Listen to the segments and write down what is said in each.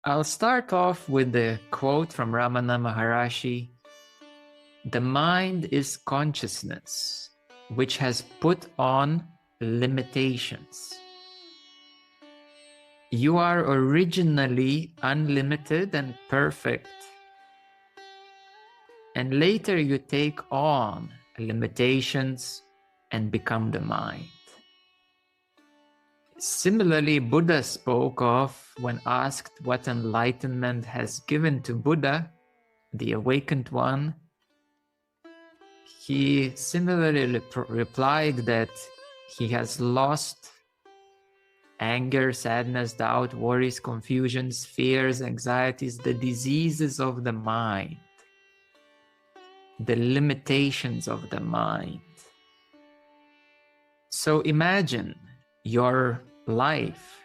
I'll start off with the quote from Ramana Maharishi. The mind is consciousness, which has put on limitations. You are originally unlimited and perfect, and later you take on limitations and become the mind. Similarly, Buddha spoke of, when asked what enlightenment has given to Buddha, the awakened one, he similarly replied that he has lost anger, sadness, doubt, worries, confusions, fears, anxieties, the diseases of the mind, the limitations of the mind. So imagine your life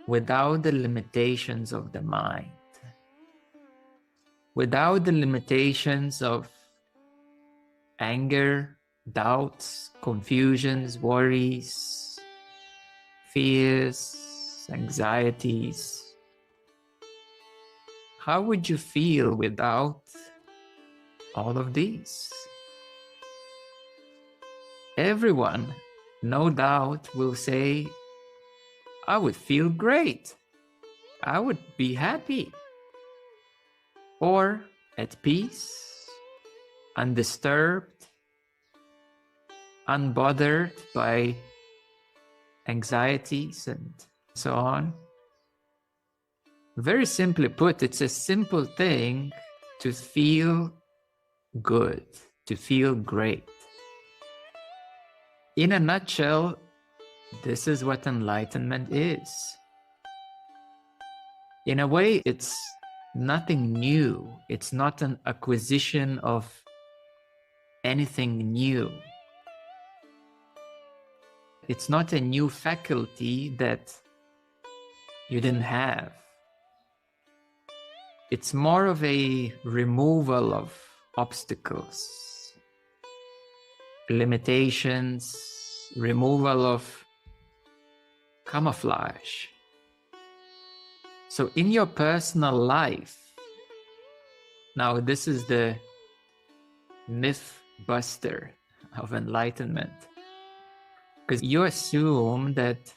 without the limitations of the mind, without the limitations of anger, doubts, confusions, worries, fears, anxieties. How would you feel without all of these? Everyone, no doubt, will say, I would feel great. I would be happy. Or at peace, undisturbed, unbothered by anxieties and so on. Very simply put, it's a simple thing to feel good, to feel great. In a nutshell, this is what enlightenment is. In a way, it's nothing new. It's not an acquisition of anything new. It's not a new faculty that you didn't have. It's more of a removal of obstacles, limitations, removal of camouflage. So in your personal life, now this is the myth buster of enlightenment, because you assume that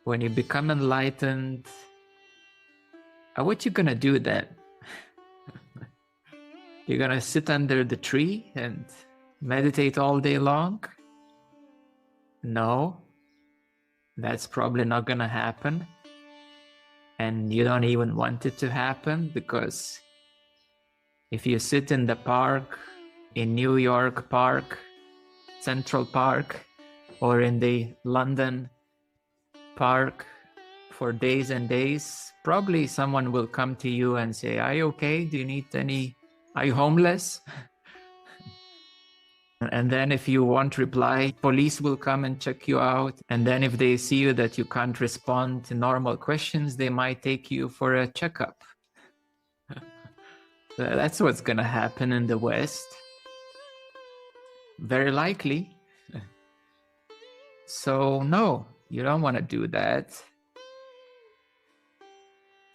when you become enlightened, what you gonna do then? You're gonna sit under the tree and meditate all day long? No, that's probably not gonna happen. And you don't even want it to happen, because if you sit in the park, in New York Park, Central Park, or in the London Park for days and days, probably someone will come to you and say, are you okay? Do you need any, are you homeless? And then if you won't reply, police will come and check you out. And then if they see you that you can't respond to normal questions, they might take you for a checkup. That's what's gonna happen in the West. Very likely. So no, you don't want to do that.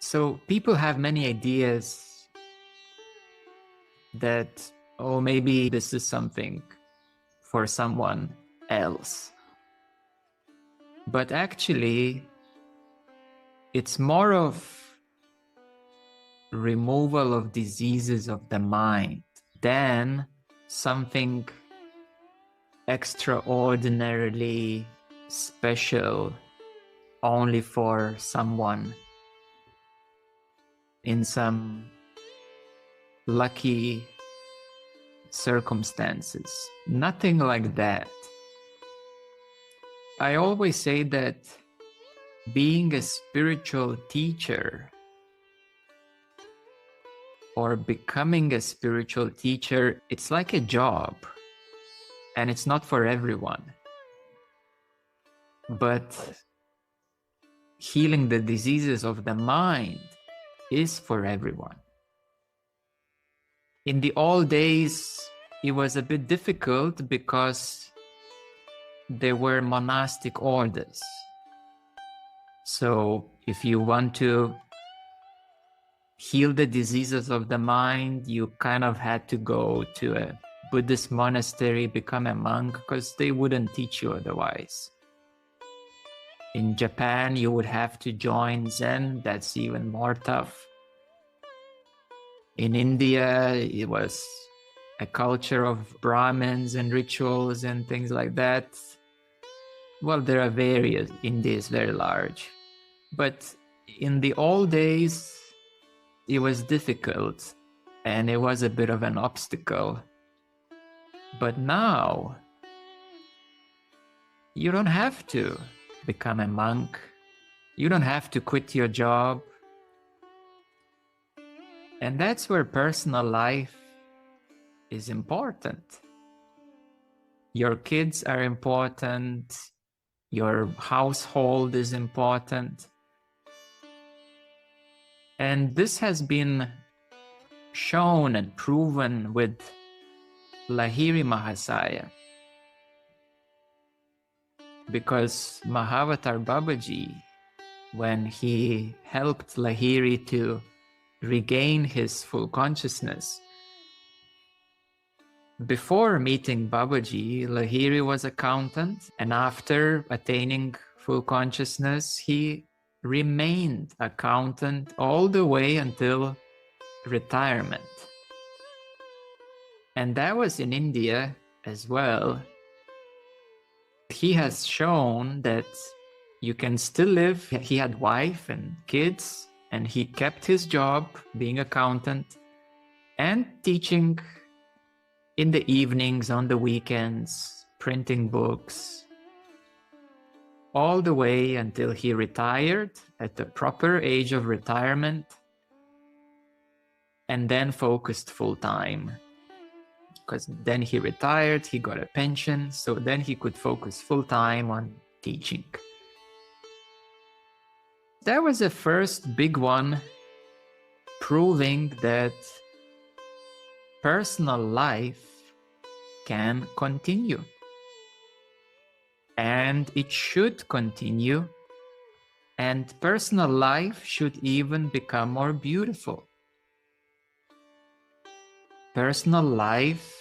So people have many ideas that, oh, maybe this is something for someone else. But actually, it's more of removal of diseases of the mind than something extraordinarily special only for someone in some lucky circumstances. Nothing like that. I always say that being a spiritual teacher or becoming a spiritual teacher, it's like a job, and it's not for everyone. But healing the diseases of the mind is for everyone. In the old days, it was a bit difficult because there were monastic orders. So if you want to heal the diseases of the mind, you kind of had to go to a Buddhist monastery, become a monk, because they wouldn't teach you otherwise. In Japan, you would have to join Zen. That's even more tough. In India, it was a culture of Brahmins and rituals and things like that. Well, there are various. India is very large. But in the old days, it was difficult and it was a bit of an obstacle. But now, you don't have to become a monk. You don't have to quit your job. And that's where personal life is important. Your kids are important. Your household is important. And this has been shown and proven with Lahiri Mahasaya. Because Mahavatar Babaji, when he helped Lahiri to regain his full consciousness, before meeting Babaji, Lahiri was accountant, and after attaining full consciousness, he remained accountant all the way until retirement. And that was in India as well. He has shown that you can still live. He had wife and kids, and he kept his job being accountant and teaching in the evenings, on the weekends, printing books, all the way until he retired at the proper age of retirement, and then focused full time. Because then he retired, he got a pension, so then he could focus full time on teaching. That was the first big one, proving that personal life can continue. And it should continue. And personal life should even become more beautiful. Personal life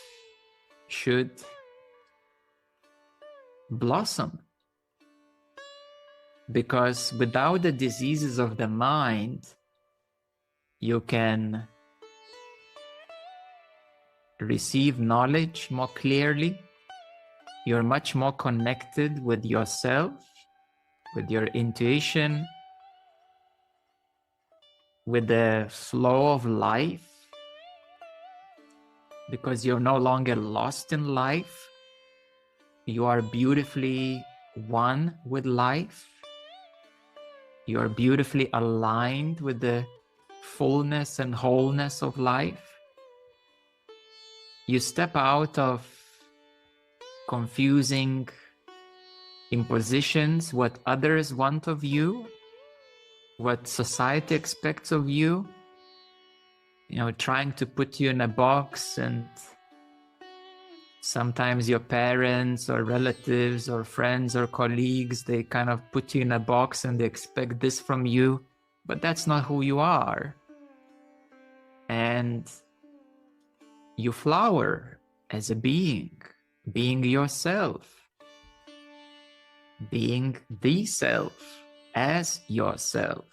should blossom. Because without the diseases of the mind, you can receive knowledge more clearly. You're much more connected with yourself, with your intuition, with the flow of life, because you're no longer lost in life. You are beautifully one with life. You are beautifully aligned with the fullness and wholeness of life. You step out of confusing impositions, what others want of you, what society expects of you, trying to put you in a box, and sometimes your parents or relatives or friends or colleagues, they kind of put you in a box and they expect this from you, but that's not who you are. And you flower as a being yourself, being the self as yourself.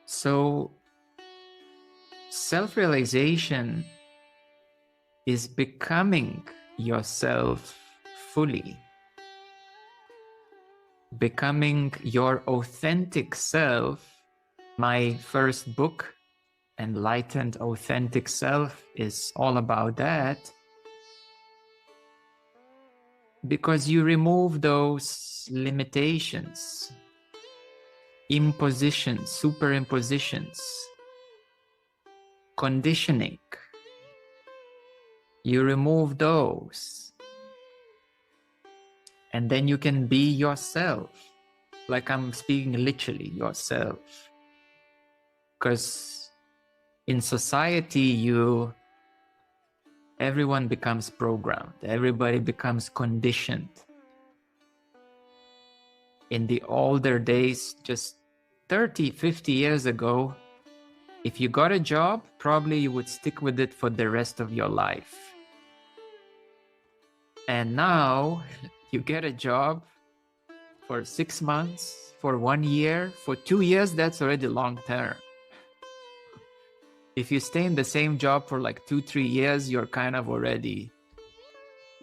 So self-realization is becoming yourself fully, becoming your authentic self. My first book, Enlightened, Authentic Self, is all about that, because you remove those limitations, impositions, superimpositions, conditioning. You remove those, and then you can be yourself, like I'm speaking literally, yourself. Because in society, everyone becomes programmed, everybody becomes conditioned. in the older days, just 30, 50 years ago, if you got a job, probably you would stick with it for the rest of your life. And now you get a job for 6 months, for 1 year, for 2 years, that's already long term. If you stay in the same job for like 2, 3 years, you're kind of already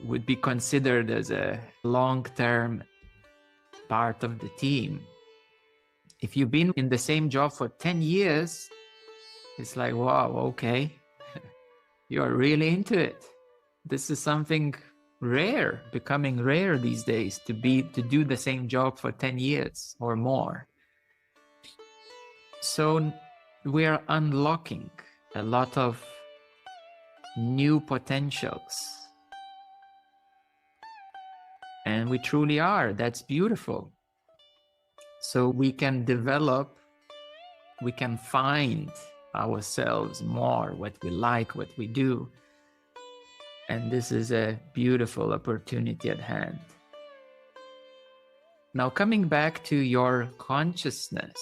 would be considered as a long-term part of the team. If you've been in the same job for 10 years, it's like, wow, okay, you're really into it. This is something rare, becoming rare these days, to do the same job for 10 years or more. So we are unlocking a lot of new potentials. And we truly are. That's beautiful. So we can develop, we can find ourselves more, what we like, what we do. And this is a beautiful opportunity at hand. Now, coming back to your consciousness,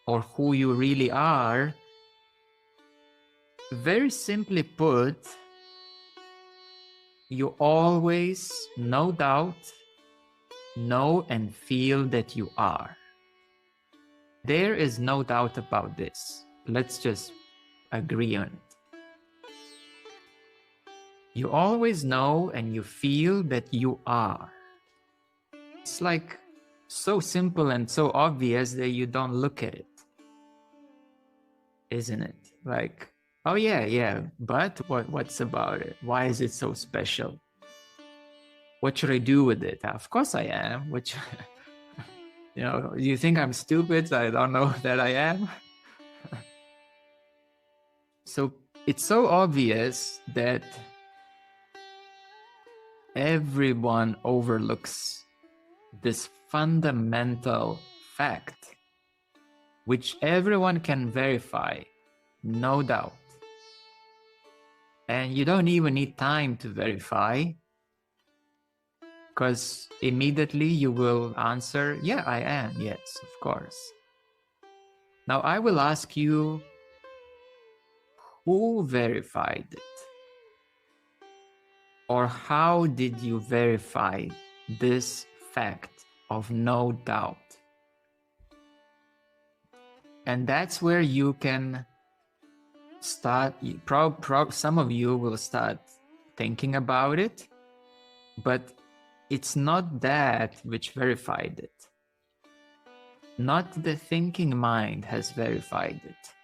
or who you really are, very simply put, you always, no doubt, know and feel that you are. There is no doubt about this. Let's just agree on it. You always know and you feel that you are. It's like so simple and so obvious that you don't look at it, isn't it? Like, oh yeah, but what's about it? Why is it so special? What should I do with it? Of course I am. Which, you think I'm stupid? I don't know that I am. So it's so obvious that everyone overlooks this fundamental fact, which everyone can verify, no doubt. And you don't even need time to verify, because immediately you will answer, yeah, I am, yes, of course. Now I will ask you, who verified it? Or how did you verify this fact of no doubt? And that's where you can start, some of you will start thinking about it, but it's not that which verified it. Not the thinking mind has verified it.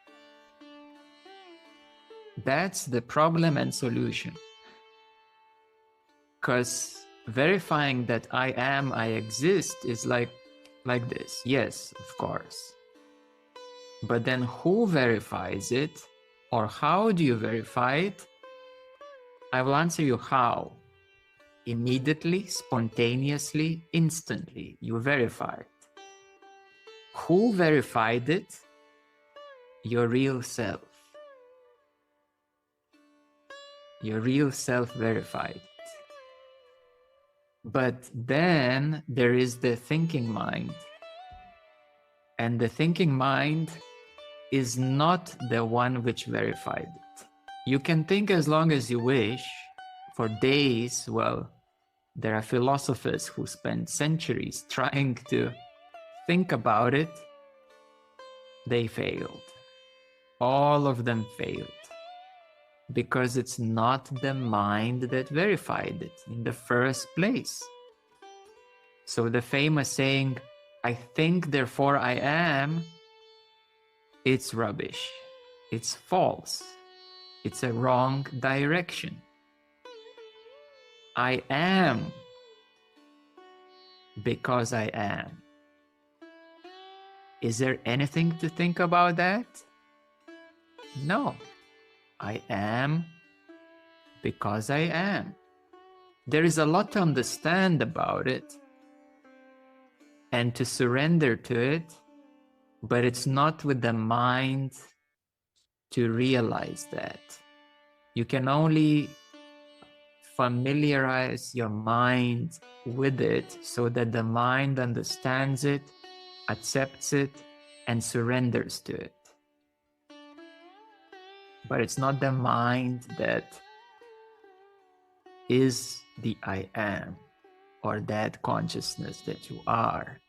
That's the problem and solution. Because verifying that I am, I exist is like this. Yes, of course. But then who verifies it, or how do you verify it? I will answer you how. Immediately, spontaneously, instantly, you verify it. Who verified it? Your real self. Your real self verified it. But then there is the thinking mind. And the thinking mind is not the one which verified it. You can think as long as you wish, for days. Well, there are philosophers who spend centuries trying to think about it. They failed. All of them failed. Because it's not the mind that verified it in the first place. So the famous saying, I think, therefore I am, it's rubbish. It's false. It's a wrong direction. I am because I am. Is there anything to think about that? No. I am because I am. There is a lot to understand about it and to surrender to it, but it's not with the mind to realize that. You can only familiarize your mind with it so that the mind understands it, accepts it, and surrenders to it. But it's not the mind that is the I am, or that consciousness that you are.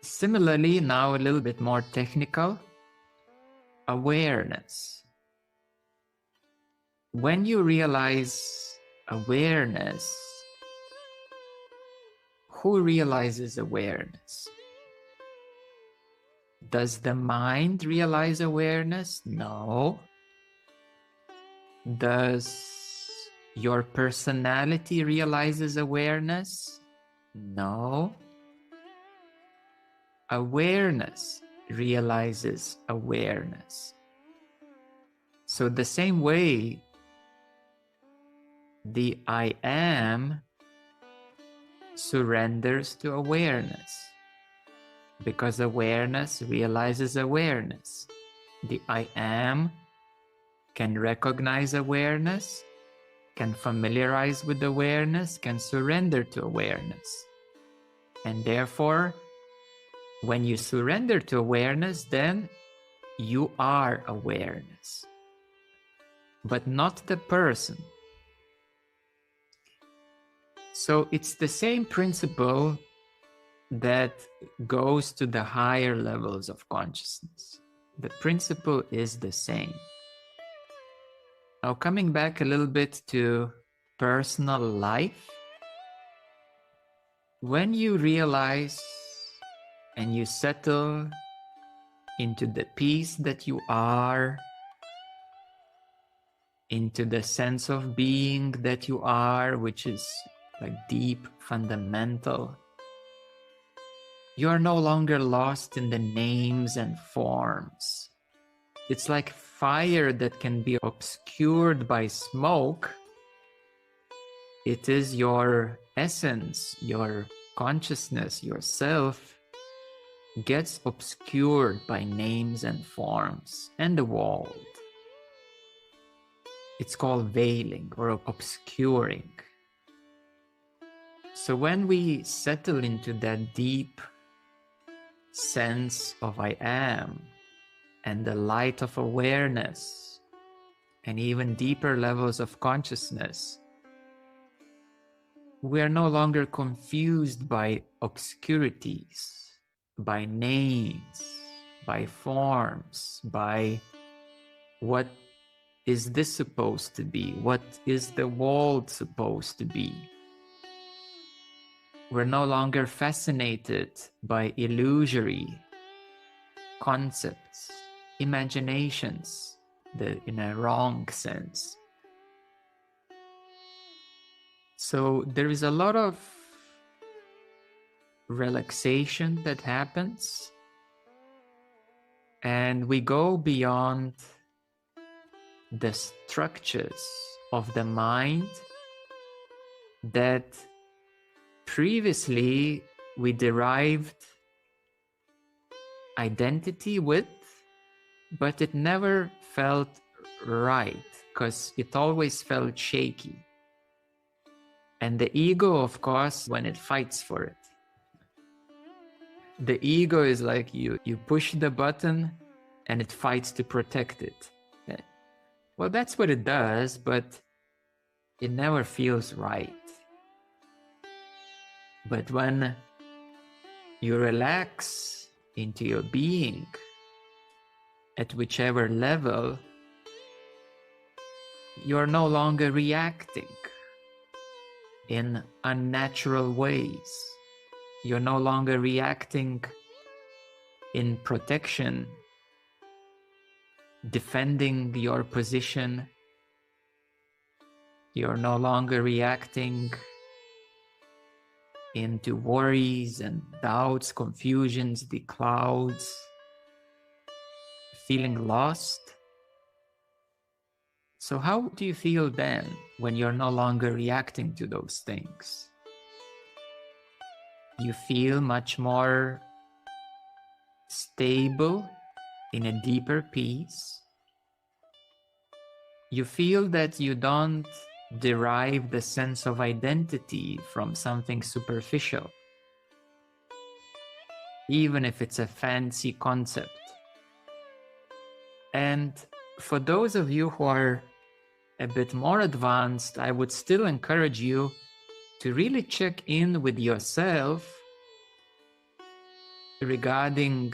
Similarly, now a little bit more technical, awareness. When you realize awareness, who realizes awareness? Does the mind realize awareness? No. Does your personality realizes awareness? No. Awareness realizes awareness. So the same way the I am surrenders to awareness, because awareness realizes awareness. The I am can recognize awareness, can familiarize with awareness, can surrender to awareness. And therefore, when you surrender to awareness, then you are awareness, but not the person. So it's the same principle that goes to the higher levels of consciousness. The principle is the same. Now, coming back a little bit to personal life, when you realize and you settle into the peace that you are, into the sense of being that you are, which is like deep, fundamental, you are no longer lost in the names and forms. It's like fire that can be obscured by smoke. It is your essence, your consciousness, yourself gets obscured by names and forms and the world. It's called veiling or obscuring. So when we settle into that deep sense of I am and the light of awareness and even deeper levels of consciousness, we are no longer confused by obscurities, by names, by forms, by what is this supposed to be? What is the world supposed to be? We're no longer fascinated by illusory concepts, imaginations, in a wrong sense. So there is a lot of relaxation that happens, and we go beyond the structures of the mind that previously we derived identity with, but it never felt right because it always felt shaky. And the ego, of course, when it fights for it, the ego is like you push the button and it fights to protect it. Well, that's what it does, but it never feels right. But when you relax into your being, at whichever level, you're no longer reacting in unnatural ways. You're no longer reacting in protection, defending your position. You're no longer reacting into worries and doubts, confusions, the clouds, feeling lost. So how do you feel then when you're no longer reacting to those things? You feel much more stable, in a deeper peace. you feel that you don't derive the sense of identity from something superficial, even if it's a fancy concept. And for those of you who are a bit more advanced, I would still encourage you to really check in with yourself regarding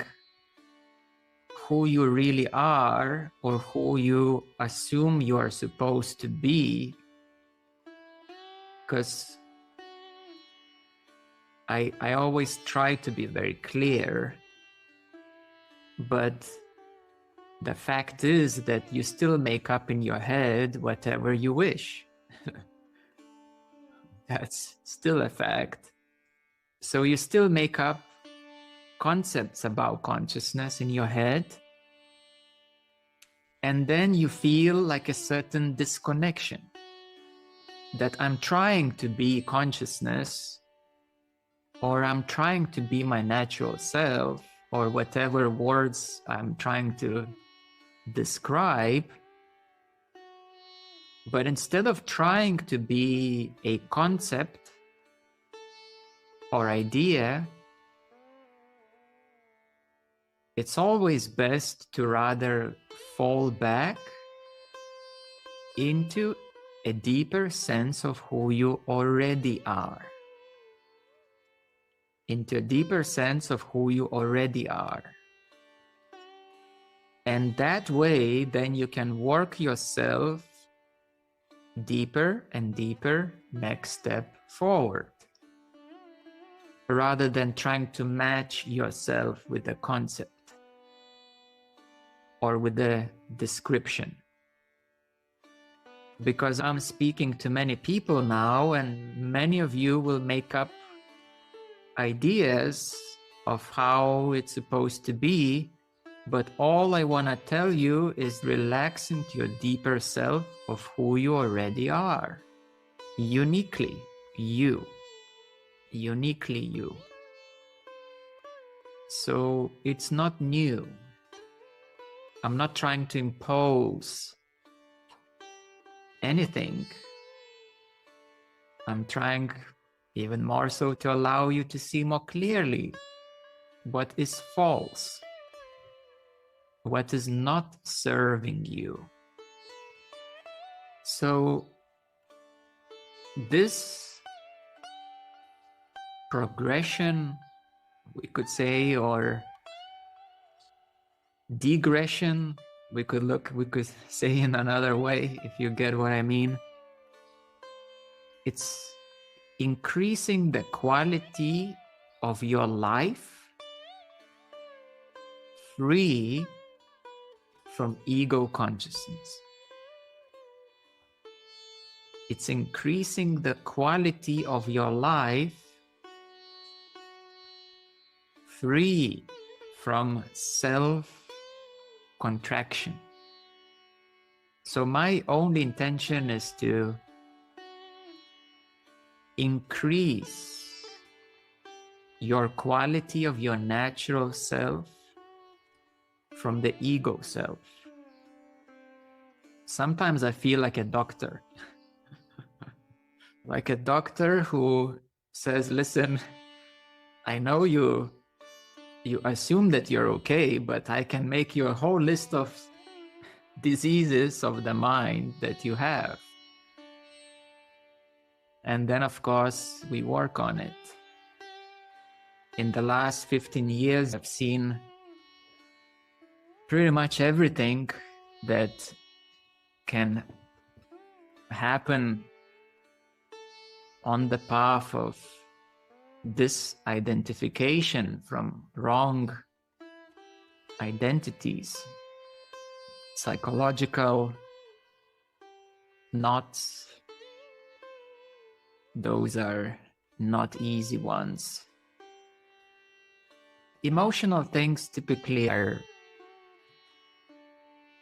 who you really are or who you assume you are supposed to be. Because I always try to be very clear, but the fact is that you still make up in your head whatever you wish. That's still a fact. So you still make up concepts about consciousness in your head, and then you feel like a certain disconnection that I'm trying to be consciousness, or I'm trying to be my natural self, or whatever words I'm trying to describe. But instead of trying to be a concept or idea, it's always best to rather fall back into a deeper sense of who you already are. Into a deeper sense of who you already are. And that way, then you can work yourself deeper and deeper, next step forward, rather than trying to match yourself with a concept or with a description. Because I'm speaking to many people now, and many of you will make up ideas of how it's supposed to be, but all I want to tell you is relax into your deeper self of who you already are. Uniquely you. Uniquely you. So it's not new. I'm not trying to impose anything. I'm trying even more so to allow you to see more clearly what is false, what is not serving you. So this progression, we could say, or digression, we could say in another way, if you get what I mean. It's increasing the quality of your life free from ego consciousness. It's increasing the quality of your life free from self-contraction. So my only intention is to increase your quality of your natural self from the ego self. Sometimes I feel like a doctor. Like a doctor who says, listen, I know you assume that you're okay, but I can make you a whole list of diseases of the mind that you have. And then, of course, we work on it. In the last 15 years, I've seen pretty much everything that can happen on the path of disidentification from wrong identities, psychological knots. Those are not easy ones. Emotional things typically are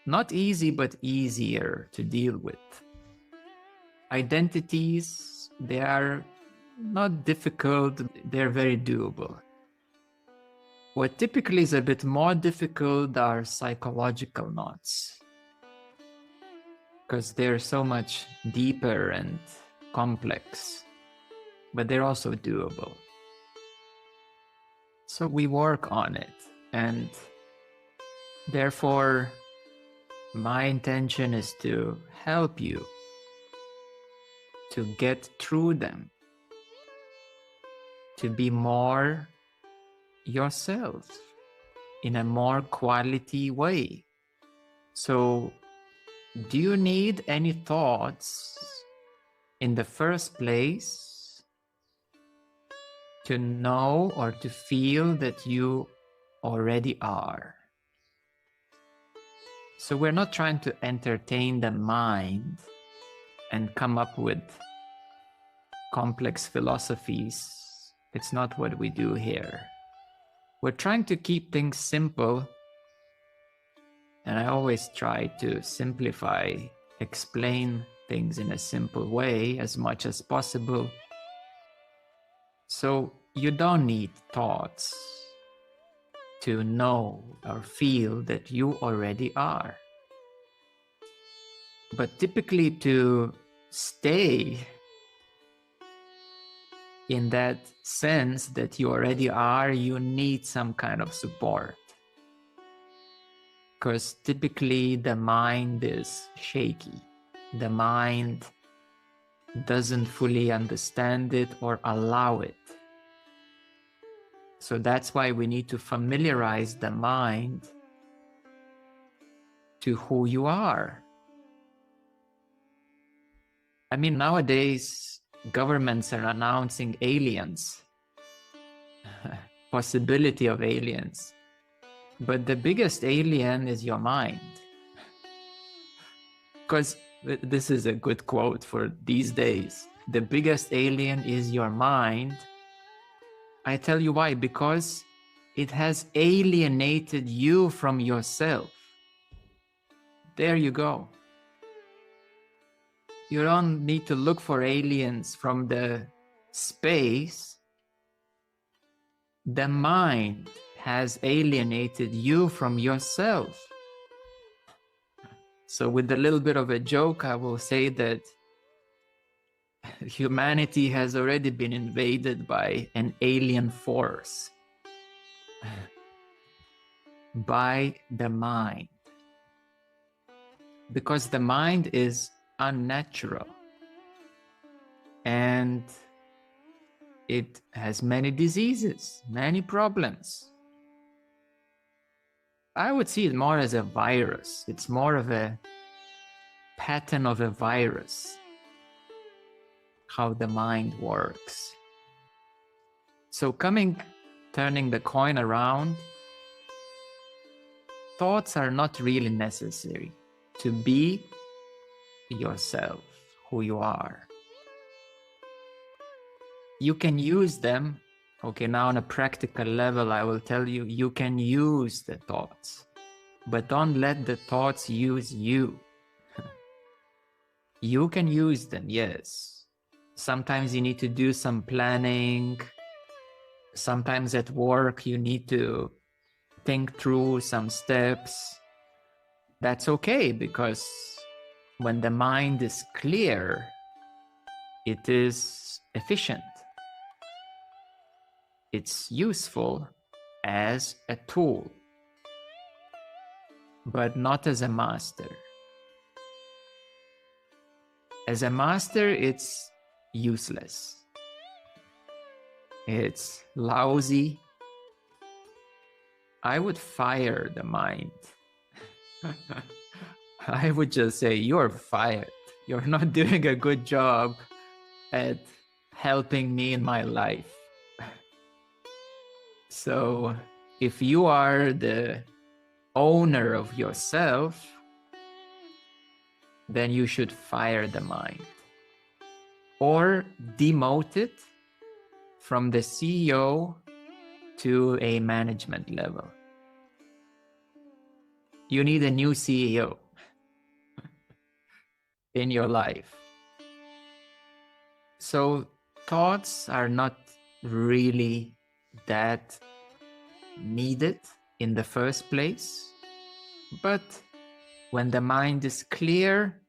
not easy, but easier to deal with. Identities, they are not difficult, they're very doable. What typically is a bit more difficult are psychological knots. because they're so much deeper and complex, but they're also doable. So we work on it, and therefore my intention is to help you to get through them, to be more yourself in a more quality way. So, do you need any thoughts in the first place to know or to feel that you already are? So we're not trying to entertain the mind and come up with complex philosophies. It's not what we do here. We're trying to keep things simple, and I always try to simplify, explain things in a simple way as much as possible. So you don't need thoughts to know or feel that you already are. But typically, to stay in that sense that you already are, you need some kind of support. Because typically the mind is shaky. The mind doesn't fully understand it or allow it. So that's why we need to familiarize the mind to who you are. I mean, nowadays, governments are announcing aliens, possibility of aliens. But the biggest alien is your mind. Because this is a good quote for these days. The biggest alien is your mind. I tell you why, because it has alienated you from yourself. There you go. You don't need to look for aliens from the space. The mind has alienated you from yourself. So with a little bit of a joke, I will say that humanity has already been invaded by an alien force, by the mind. Because the mind is unnatural and it has many diseases, many problems. I would see it more as a virus. It's more of a pattern of a virus, how the mind works. So turning the coin around, thoughts are not really necessary to be yourself, who you are. You can use them. Okay, now on a practical level, I will tell you, you can use the thoughts, but don't let the thoughts use you. You can use them, yes. Sometimes you need to do some planning. Sometimes at work, you need to think through some steps. That's okay, because when the mind is clear, it is efficient. It's useful as a tool, but not as a master. As a master, it's useless. It's lousy. I would fire the mind. I would just say, you're fired. You're not doing a good job at helping me in my life. So if you are the owner of yourself, then you should fire the mind or demote it from the CEO to a management level. You need a new CEO in your life. So thoughts are not really that needed in the first place, but when the mind is clear,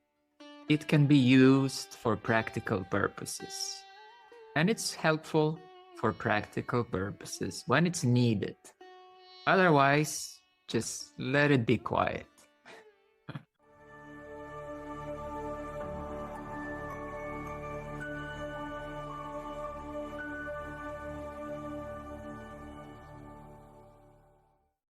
it can be used for practical purposes. And it's helpful for practical purposes when it's needed. Otherwise, just let it be quiet.